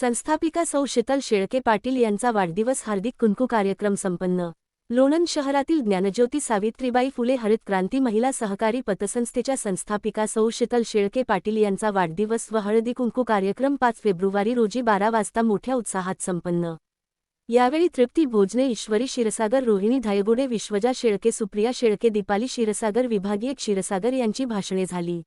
संस्थापिका सौ शीतल शेळके पाटील यांचा वाढदिवस हार्दिक कुंकू कार्यक्रम संपन्न। लोणंद शहरातील ज्ञानज्योती सावित्रीबाई फुले हरित क्रांती महिला सहकारी पतसंस्थेच्या संस्थापिका सौ शीतल शेळके पाटील यांचा वाढदिवस व हळदी कुंकू कार्यक्रम 5 फेब्रुवारी रोजी 12 वाजता मोठ्या उत्साहात संपन्न। यावेळी तृप्ती भोजने, ईश्वरी क्षीरसागर, रोहिणी धायगुडे, विश्वजा शेळके, सुप्रिया शेळके, दीपाली क्षीरसागर, विभागीय क्षीरसागर यांची भाषणे झाली।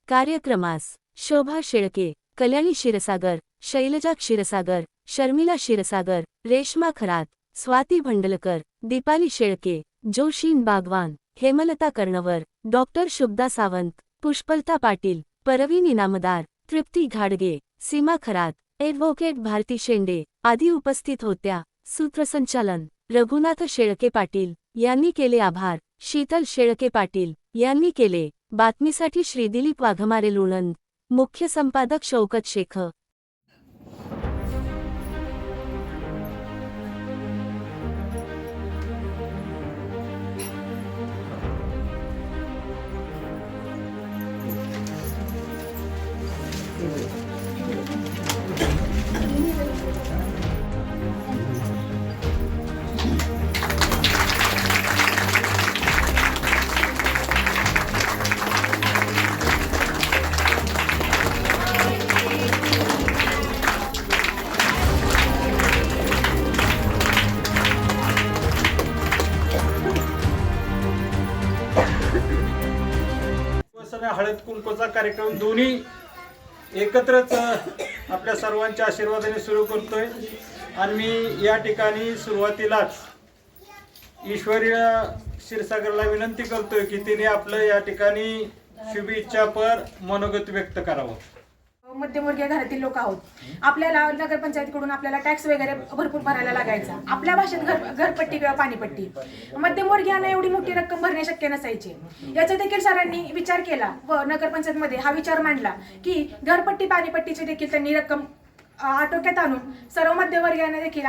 कार्यक्रमास शोभा शेळके, कल्याणी क्षीरसागर, शैलजा क्षीरसागर, शर्मिला क्षीरसागर, रेश्मा खरात, स्वाती भंडलकर, दीपाली शेळके, जोशीन बागवान, हेमलता कर्णवर, डॉक्टर शुभदा सावंत, पुष्पलता पाटील, परवीन इनामदार, तृप्ती घाडगे, सीमा खरात, ॲडव्होकेट भारती शेंडे आदी उपस्थित होत्या। सूत्रसंचालन रघुनाथ शेळके पाटील यांनी केले। आभार शीतल शेळके पाटील यांनी केले। बातमीसाठी श्री दिलीप वाघमारे, लोणंद। मुख्य संपादक शौकत शेख। हळद कुंकूचा कार्यक्रम दोन्ही एकत्रच आपल्या सर्वांच्या आशीर्वादाने सुरू करतोय। आणि मी या ठिकाणी सुरुवातीलाच ईश्वरी क्षीरसागरला विनंती करतोय की तिने आपलं या ठिकाणी शुभ इच्छापर मनोगत व्यक्त करावं। मध्यमवर्गीय घरातील लोक आहोत। आपल्याला नगरपंचायतीकडून आपल्याला टॅक्स वगैरे भरपूर भरायला लागायचा। आपल्या भाषेत घरपट्टी किंवा पाणीपट्टी। मध्यमवर्गीयांना एवढी मोठी रक्कम भरणे शक्य नसायचे। याचा देखील सरांनी विचार केला व नगरपंचायतमध्ये हा विचार मांडला की घरपट्टी पाणीपट्टीचे देखील त्यांनी रक्कम आटोक्यात आणून सर्व मध्यमवर्गीयांना देखील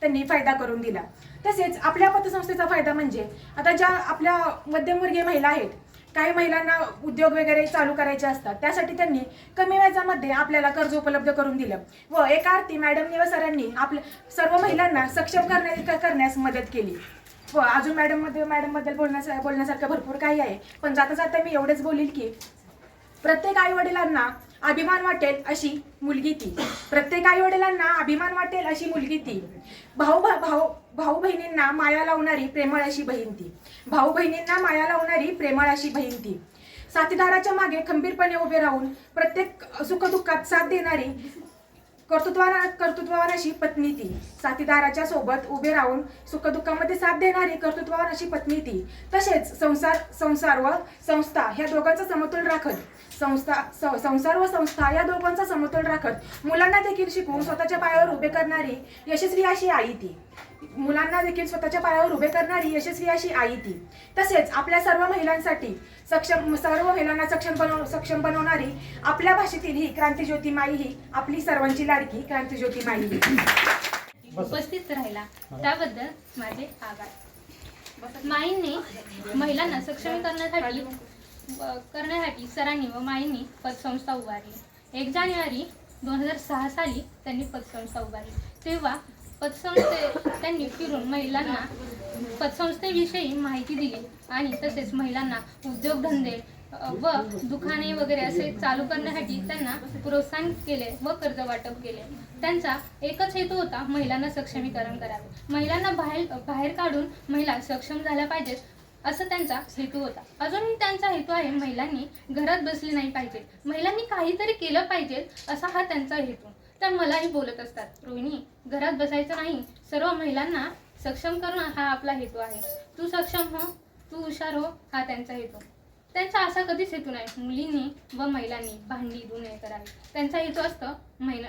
त्यांनी फायदा करून दिला। तसेच आपल्या पतसंस्थेचा फायदा म्हणजे आता ज्या आपल्या मध्यमवर्गीय महिला आहेत, काही महिलांना उद्योग वगैरे चालू करायचे असतात, त्यासाठी त्यांनी कमी व्याजामध्ये आपल्याला कर्ज उपलब्ध करून दिलं व एका अर्थी मॅडमनी व सरांनी आपल्या सर्व महिलांना सक्षम करण्यास मदत केली। व अजून मॅडमबद्दल बोलण्यासारखं भरपूर काही आहे, पण जाता जाता मी एवढेच बोलील की प्रत्येक आईवडिलांना अभिमान वाटेल अशी मुलगी ती। प्रत्येक आईवडिलांना अभिमान वाटेल अशी मुलगी ती। भाऊ बहिणींना माया लावणारी प्रेमळ अशी बहीण ती। भाऊ बहिणींना माया लावणारी प्रेमळ अशी बहीण ती। साथीदाराच्या मागे खंबीरपणे उभे राहून प्रत्येक सुखदुःखात साथ देणारी कर्तृत्ववान अशी पत्नी ती। साथीदाराच्या सोबत उभे राहून सुखदुःखामध्ये साथ देणारी कर्तृत्ववान अशी पत्नी ती। तसेच संसार व संस्था ह्या दोघांचा समतोल राखत संसार व संस्था या दोघांचा समतोल राखत मुलांना देखील शिकवून स्वतःच्या पायावर उभे करणारी यशस्वी अशी आई ती। मुलांना देखील स्वतःच्या पायावर उभे करणारी यशस्वी अशी आई ती। तसेच आपल्या सर्व महिलांसाठी सर्व महिलांना सक्षम बनवणारी आपल्या भाषेतील ही क्रांतिज्योती माई ही आपली सर्वांची लाडकी क्रांतिज्योती माई ही। उपस्थित राहिला त्याबद्दल माझे आभार। माईंनी महिलांना सक्षम करण्यासाठी सरांनी व माईंनी पतसंस्था उभारली। 1 जानेवारी 2006 साली त्यांनी पतसंस्था उभारली। तेव्हा त्यांनी फिरून महिलांना पतसंस्थेविषयी माहिती दिली आणि तसेच महिलांना उद्योगधंदे व दुकाने वगैरे असे चालू करण्यासाठी त्यांना प्रोत्साहन केले व कर्ज वाटप केले। त्यांचा एकच हेतू होता, महिलांना सक्षमीकरण करावे, महिलांना बाहेर काढून महिला सक्षम झाल्या पाहिजेत असं त्यांचा हेतू होता। अजूनही त्यांचा हेतू आहे, महिलांनी घरात बसले नाही पाहिजे, महिलांनी काहीतरी केलं पाहिजे असा हा त्यांचा हेतू। त्या मलाही बोलत असतात, रोहिणी घरात बसायचं नाही, सर्व महिलांना सक्षम करणं हा आपला हेतू आहे, तू सक्षम हो, तू हुशार हो, हा त्यांचा हेतू। त्यांचा असा कधीच हेतू नाही मुलींनी व महिलांनी भांडी धुणे करावे। त्यांचा हेतू असतं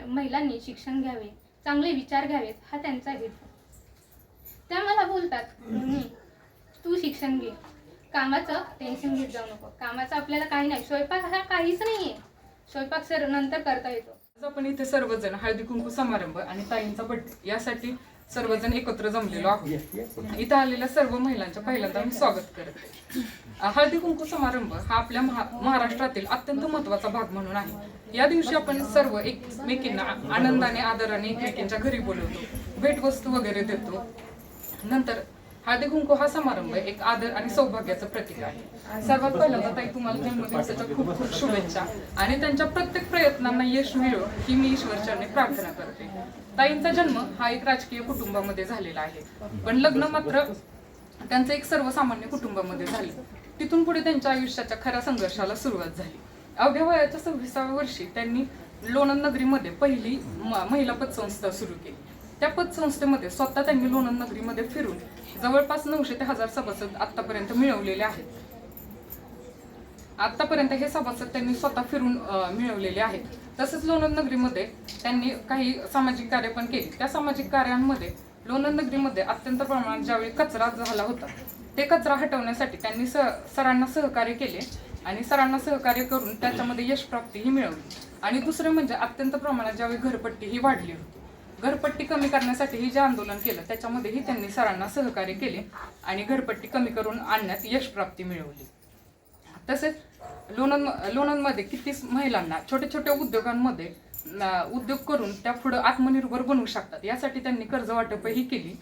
महिलांनी शिक्षण घ्यावे, चांगले विचार घ्यावेत, हा त्यांचा हेतू। त्या मला बोलतात, रोहिणी तू शिक्षण घे, कामाचं टेन्शन घेत जाऊ नको, कामाचं आपल्याला काही नाही, स्वयंपाक हा काहीच नाहीये, स्वयंपाक नंतर करता येतो। आपण इथे सर्वजण हळदी कुंकू समारंभ आणि ताईंचा बर्थडे यासाठी सर्वजण एकत्र जमलेलो आहोत। इथे आलेल्या सर्व महिलांच्या पहिल्यांदा मी स्वागत करते। हळदी कुंकू समारंभ हा आपल्या महाराष्ट्रातील अत्यंत महत्त्वाचा भाग म्हणून आहे। या दिवशी आपण सर्व एकमेकींना आनंदाने आदराने एकमेकींच्या घरी बोलवतो, भेटवस्तू वगैरे देतो. नंतर हळदी कुंकू हा समारंभ एक आदर आणि सौभाग्याचं प्रतीक आहे. सर्वात पहिल्यांदा ताई तुम्हाला जन्मदिवसाच्या खूप खूप शुभेच्छा आणि त्यांच्या प्रत्येक प्रयत्नांना यश मिळो ही मी ईश्वरचरणी प्रार्थना करते. ताईंचा जन्म हा एक राजकीय कुटुंबामध्ये झालेला आहे, पण लग्न मात्र त्यांचं एक सर्वसामान्य कुटुंबामध्ये झालं. तिथून पुढे त्यांच्या आयुष्याच्या खऱ्या संघर्षाला सुरुवात झाली. अवघ्या वयाच्या 26व्या वर्षी त्यांनी लोणंद नगरीमध्ये पहिली महिला पतसंस्था सुरू केली. त्या पतसंस्थेमध्ये स्वतः त्यांनी लोणंद नगरीमध्ये फिरून जवळपास 900 ते 1000 सभासद आतापर्यंत मिळवलेले आहेत. आतापर्यंत हे सभासद त्यांनी स्वतः फिरून मिळवलेले आहेत. तसेच लोणंद नगरीमध्ये त्यांनी काही सामाजिक कार्य पण केली. त्या सामाजिक कार्यांमध्ये लोणंद नगरीमध्ये अत्यंत प्रमाणात ज्यावेळी कचरा झाला होता ते कचरा हटवण्यासाठी त्यांनी सरांना सहकार्य केले आणि सरांना सहकार्य करून त्याच्यामध्ये यशप्राप्तीही मिळवली. आणि दुसरे म्हणजे अत्यंत प्रमाणात ज्यावेळी घरपट्टी ही वाढली होती, घरपट्टी कमी करण्यासाठीही जे आंदोलन केलं त्याच्यामध्येही त्यांनी सरांना सहकार्य केले आणि घरपट्टी कमी करून आणण्यात यशप्राप्ती मिळवली. तसेच लोणंदमध्ये कितीच महिलांना छोट्या छोट्या उद्योगांमध्ये उद्योग करून त्या पुढे आत्मनिर्भर बनवू शकतात यासाठी त्यांनी कर्ज वाटपही केली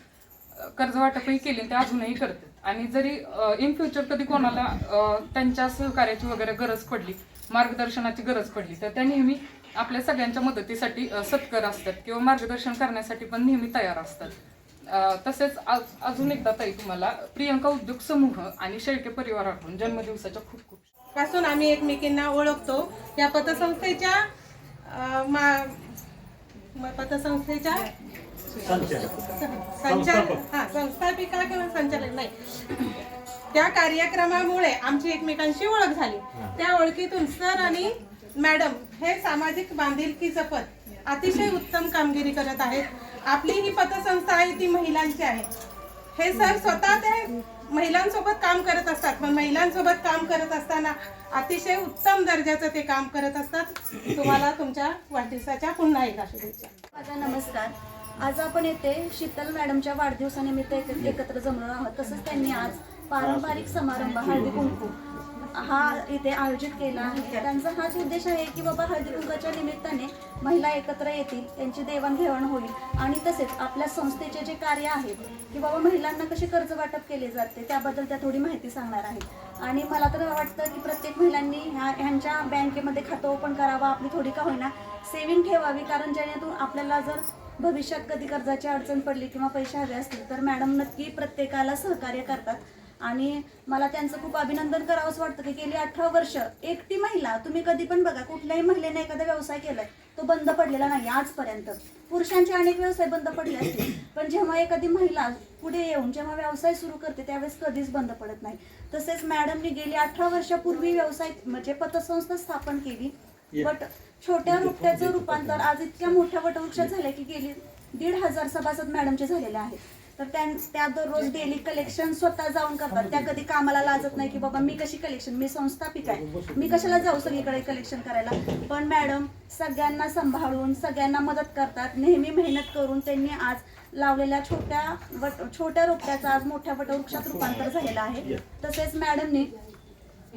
आणि ते अजूनही करतात. आणि जरी इन फ्युचर कधी कोणाला त्यांच्या सहकार्याची वगैरे गरज पडली, मार्गदर्शनाची गरज पडली तर त्या नेहमी आपल्या सगळ्यांच्या मदतीसाठी सत्कर असतात किंवा मार्गदर्शन करण्यासाठी पण नेहमी तयार असतात. तसेच अजून एकदा ताई तुम्हाला प्रियंका उद्योग समूह आणि शेळके परिवाराकडून जन्मदिवसाच्या खूप खूप पासून आम्ही एकमेकींना ओळखतो. या पतसंस्थेच्या संस्थापिका किंवा संचालक नाही, त्या कार्यक्रमामुळे आमची एकमेकांशी ओळख झाली. त्या ओळखीतून सर आणि मॅडम हे सामाजिक बांधिलकी जपत अतिशय उत्तम कामगिरी करत आहेत. आपली ही पतसंस्था आहे ती महिलांची आहे. हे सर स्वतः ते महिलांसोबत काम करत असतात, पण महिलांसोबत काम करत असताना अतिशय उत्तम दर्जाचं ते काम करत असतात. तुम्हाला तुमच्या वाढदिवसाच्या पुन्हा एकदा शुभेच्छा. माझा नमस्कार. आज आपण येथे शीतल मॅडमच्या वाढदिवसानिमित्त एकत्र जमलो आहोत. तसंच त्यांनी आज पारंपरिक समारंभ हळदी कुंकू हा इथे आयोजित केला आहे. त्यांचा हाच उद्देश आहे की बाबा हळदी कुंकाच्या निमित्ताने महिला एकत्र येतील, त्यांची देवाणघेवाण होईल आणि तसेच आपल्या संस्थेचे जे कार्य आहे की बाबा महिलांना कशी कर्ज वाटप केले जाते त्याबद्दल त्या थोडी माहिती सांगणार आहेत. आणि मला तर वाटतं की प्रत्येक महिलांनी ह्यांच्या बँकेमध्ये खातं ओपन करावं, आपली थोडी का होईना सेविंग ठेवावी, कारण जेणेकरून आपल्याला जर भविष्यात कधी कर्जाची अडचण पडली किंवा पैसे हवे असतील तर मॅडम नक्की प्रत्येकाला सहकार्य करतात. आणि मला त्यांचं खूप अभिनंदन करावंच वाटतं की गेली 18 वर्ष एकटी महिला, तुम्ही कधी पण बघा कुठल्याही महिलेने एखादा व्यवसाय केलाय तो बंद पडलेला नाही आजपर्यंत. पुरुषांचे अनेक व्यवसाय बंद पडले असतील, पण जेव्हा एखादी महिला पुढे येऊन जेव्हा व्यवसाय सुरू करते त्यावेळेस कधीच बंद पडत नाही. तसेच मॅडमनी गेली 18 वर्षापूर्वी व्यवसाय म्हणजे पतसंस्था स्थापन केली, बट छोट्या रोपट्याचं रूपांतर आज इतक्या मोठ्या वटवृक्षात झाले की गेली 1,500 सभासद मॅडमचे झालेले आहेत. तर त्या दररोज डेली कलेक्शन स्वतः जाऊन करतात. त्या कधी कामाला लाजत नाही की बाबा मी कशी कलेक्शन, मी संस्थापिका आहे, मी कशाला जाऊ सगळीकडे कलेक्शन करायला. पण मॅडम सगळ्यांना सांभाळून सगळ्यांना मदत करतात. नेहमी मेहनत करून त्यांनी आज लावलेल्या छोट्या रोपट्याचं आज मोठ्या वटवृक्षात रूपांतर झालेलं आहे. तसेच मॅडमनी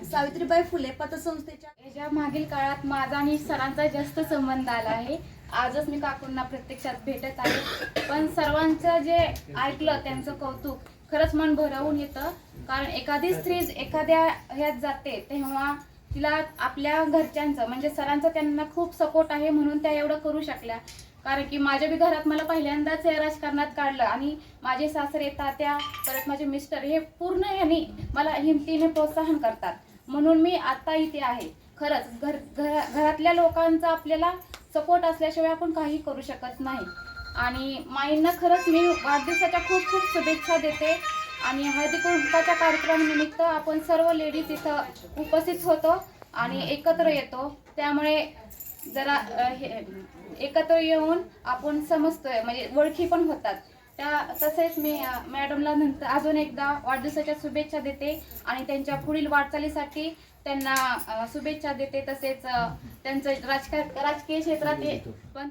सावित्रीबाई फुले पतसंस्थेच्या याच्या मागील काळात माझा आणि सरांचा जास्त संबंध आला आहे. आजच मी काकूंना प्रत्यक्षात भेटत आहे, पण सर्वांचं जे ऐकलं त्यांचं कौतुक खरंच मन भरवून येतं. कारण एखादी स्त्री एखाद्या ह्यात जाते तेव्हा तिला आपल्या घरच्यांचं म्हणजे सरांचं त्यांना खूप सपोर्ट आहे म्हणून त्या एवढं करू शकल्या. कारण की माझ्या बी घरात मला पहिल्यांदाच या राजकारणात काढलं आणि माझे सासरे तात्या परत माझे मिस्टर हे पूर्ण ह्यांनी मला हिमतीने प्रोत्साहन करतात म्हणून मी आता इथे आहे. खरंच घरातल्या लोकांचा आपल्याला सपोर्ट असल्याशिवाय आपण काही करू शकत नाही. आणि माईंना खरंच मी वाढदिवसाच्या खूप खूप शुभेच्छा देते. आणि हळदी कुंकवाच्या कार्यक्रमानिमित्त आपण सर्व लेडीज इथं उपस्थित होतो आणि एकत्र येतो, त्यामुळे जरा एकत्र येऊन आपण समजतोय म्हणजे ओळखी पण होतात. तसेच मी मॅडमला नंतर अजून एकदा वाढदिवसाच्या शुभेच्छा देते आणि त्यांच्या पुढील वाटचालीसाठी त्यांना शुभेच्छा देते. तसेच त्यांचं राजकीय क्षेत्रात पण